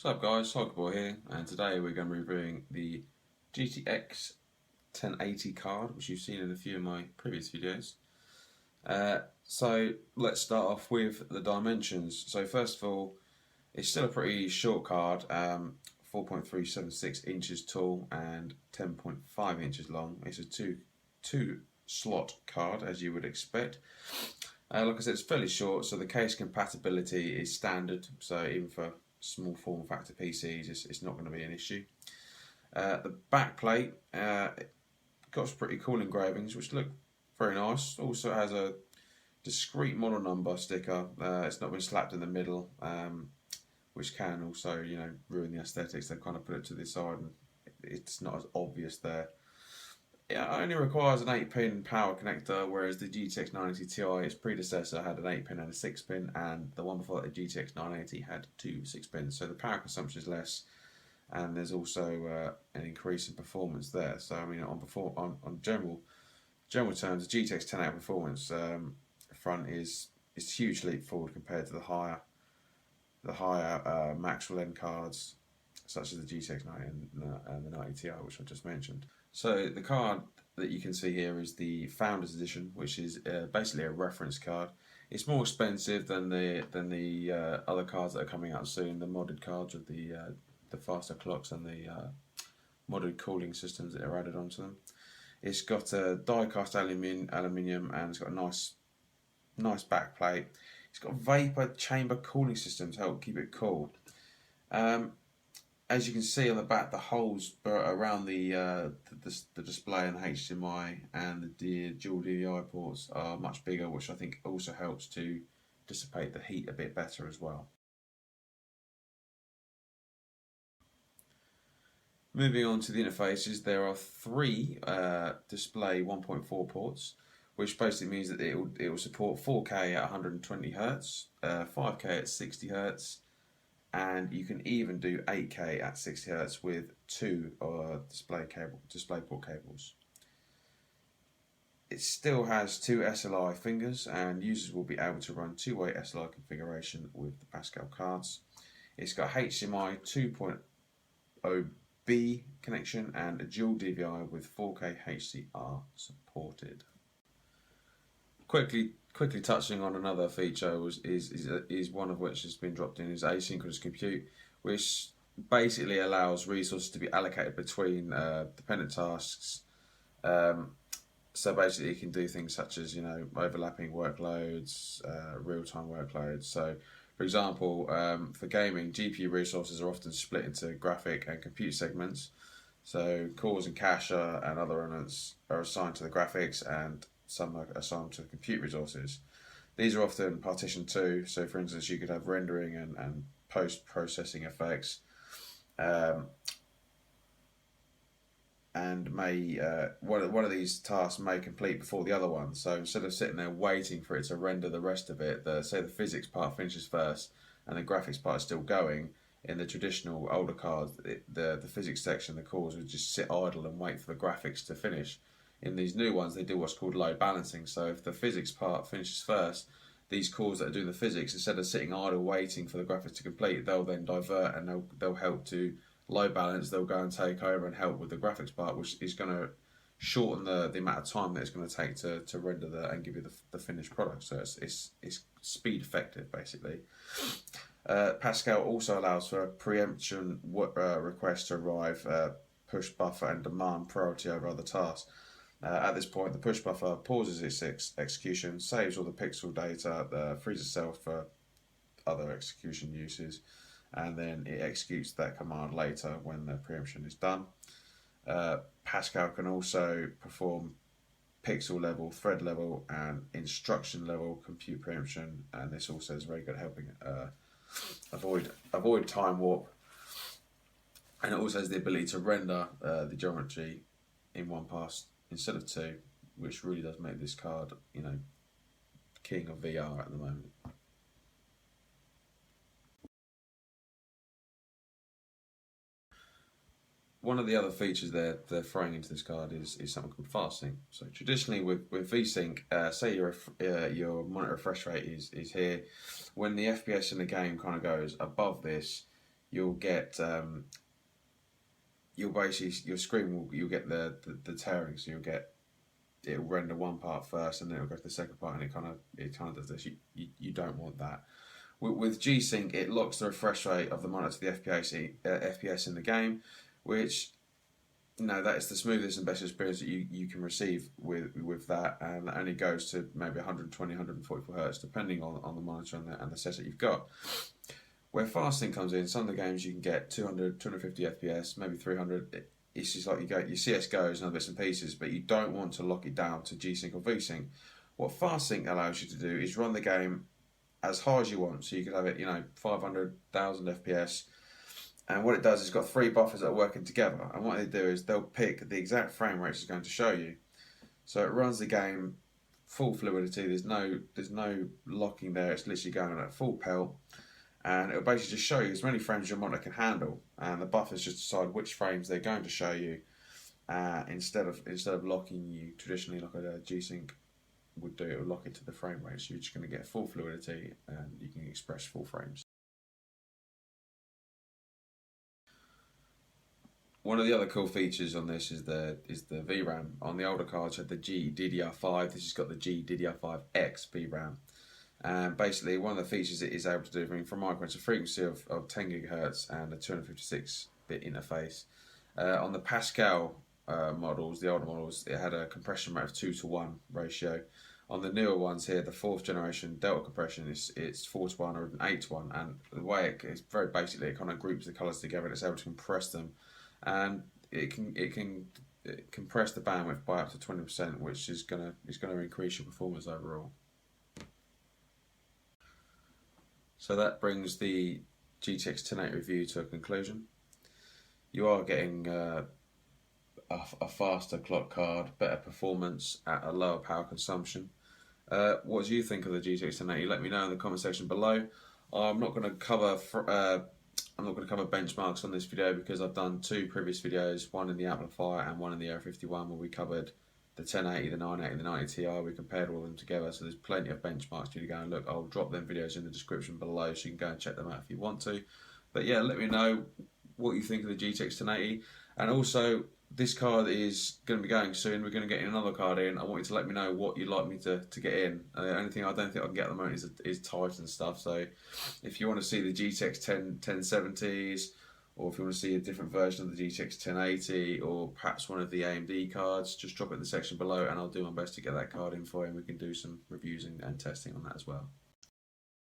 What's up guys, Soccerboy here, and today we're going to be reviewing the GTX 1080 card, which you've seen in a few of my previous videos. So let's start off with the dimensions. So first of all, it's still a pretty short card, 4.376 inches tall and 10.5 inches long. It's a two slot card, as you would expect. Like I said, it's fairly short, so the case compatibility is standard, so even for small form factor PCs, it's not going to be an issue. The back plate got some pretty cool engravings, which look very nice. Also has a discrete model number sticker. It's not been slapped in the middle, which can also, ruin the aesthetics. They've kind of put it to the side, and it's not as obvious there. It only requires an 8-pin power connector, whereas the GTX 980 Ti, its predecessor, had an 8-pin and a 6-pin, and the one before that, the GTX 980, had two 6-pins. So the power consumption is less, and there's also an increase in performance there. So I mean, on general terms, the GTX 1080 performance front is a huge leap forward compared to the higher Maxwell end cards, such as the GTX 90 and the 90 Ti, which I just mentioned. So the card that you can see here is the Founders Edition, which is basically a reference card. It's more expensive than the other cards that are coming out soon, the modded cards with the faster clocks and the modded cooling systems that are added onto them. It's got a die-cast aluminium, and it's got a nice back plate. It's got a vapor chamber cooling system to help keep it cool. As you can see on the back, the holes around the display and the HDMI and the dual DVI ports are much bigger, which I think also helps to dissipate the heat a bit better as well. Moving on to the interfaces, there are three display 1.4 ports, which basically means that it will support 4K at 120 Hz, 5K at 60 Hz, and you can even do 8K at 60 Hz with two DisplayPort cables. It still has two SLI fingers, and users will be able to run two-way SLI configuration with the Pascal cards. It's got HDMI 2.0B connection and a dual DVI with 4K HDR supported. Quickly touching on another feature is one of which has been dropped in, is asynchronous compute, which basically allows resources to be allocated between dependent tasks. So basically you can do things such as overlapping workloads, real-time workloads. So for example, for gaming, GPU resources are often split into graphic and compute segments. So cores and cache and other elements are assigned to the graphics, and some are assigned to compute resources. These are often partitioned too, so for instance you could have rendering and post-processing effects, and one of these tasks may complete before the other one. So instead of sitting there waiting for it to render the rest of it, say the physics part finishes first and the graphics part is still going, in the traditional older cards, the physics section, the cores would just sit idle and wait for the graphics to finish. In these new ones, they do what's called load balancing. So if the physics part finishes first, these cores that are doing the physics, instead of sitting idle waiting for the graphics to complete, they'll then divert and they'll help to load balance. They'll go and take over and help with the graphics part, which is going to shorten the amount of time that it's going to take to render and give you the finished product. So it's speed effective basically. Pascal also allows for preemption requests to arrive, push buffer and demand priority over other tasks. At this point, the push buffer pauses its execution, saves all the pixel data, frees itself for other execution uses, and then it executes that command later when the preemption is done. Pascal can also perform pixel level, thread level, and instruction level compute preemption, and this also is very good at helping avoid time warp. And it also has the ability to render the geometry in one pass instead of two, which really does make this card, king of VR at the moment. One of the other features they're throwing into this card is something called fast sync. So traditionally with VSync, say your monitor refresh rate is here, when the FPS in the game kind of goes above this, you'll get you'll basically your screen will you'll get the tearing, so you'll get it'll render one part first and then it'll go to the second part, and it kind of does this. You don't want that. With G-Sync, it locks the refresh rate of the monitor to the FPS in the game, which that is the smoothest and best experience that you can receive with that, and that only goes to maybe 120, 144 hertz, depending on the monitor and the setup you've got. Where fast sync comes in, some of the games you can get 200, 250 FPS, maybe 300. It's just like you go your CS:GOs and other bits and pieces, but you don't want to lock it down to G-Sync or V-Sync. What fast sync allows you to do is run the game as high as you want, so you could have it 500,000 FPS. And what it does is it's got three buffers that are working together, and what they do is they'll pick the exact frame rate it's going to show you. So it runs the game full fluidity. There's no locking there. It's literally going at full pelt, and it'll basically just show you as many frames as your monitor can handle, and the buffers just decide which frames they're going to show you, instead of locking you traditionally like a G-Sync would do. It will lock it to the frame rate, so you're just going to get full fluidity and you can express full frames. One of the other cool features on this is the VRAM. On the older cards, you had the GDDR5. This has got the GDDR5X VRAM. And basically, one of the features it is able to do, from micro, it's a frequency of 10 gigahertz and a 256-bit interface. On the Pascal models, the older models, it had a compression rate of 2:1 ratio. On the newer ones here, the 4th generation Delta compression, it's 4:1 or 8:1, and the way it's very basically, it kind of groups the colours together and it's able to compress them, and it can compress the bandwidth by up to 20%, which is gonna increase your performance overall. So that brings the GTX 1080 review to a conclusion. You are getting a faster clock card, better performance at a lower power consumption. What do you think of the GTX 1080? Let me know in the comment section below. I'm not going to cover benchmarks on this video because I've done two previous videos, one in the Amplifier and one in the Air 51, where we covered the 1080, the 980, the 90 Ti. We compared all of them together, so there's plenty of benchmarks for you to go and look. I'll drop them videos in the description below, so you can go and check them out if you want to. But yeah, let me know what you think of the GTX 1080, and also this card is going to be going soon. We're going to get another card in. I want you to let me know what you'd like me to get in. The only thing I don't think I can get at the moment is Titan stuff. So if you want to see the GTX 1070s, or if you want to see a different version of the GTX 1080, or perhaps one of the AMD cards, just drop it in the section below and I'll do my best to get that card in for you, and we can do some reviews and testing on that as well.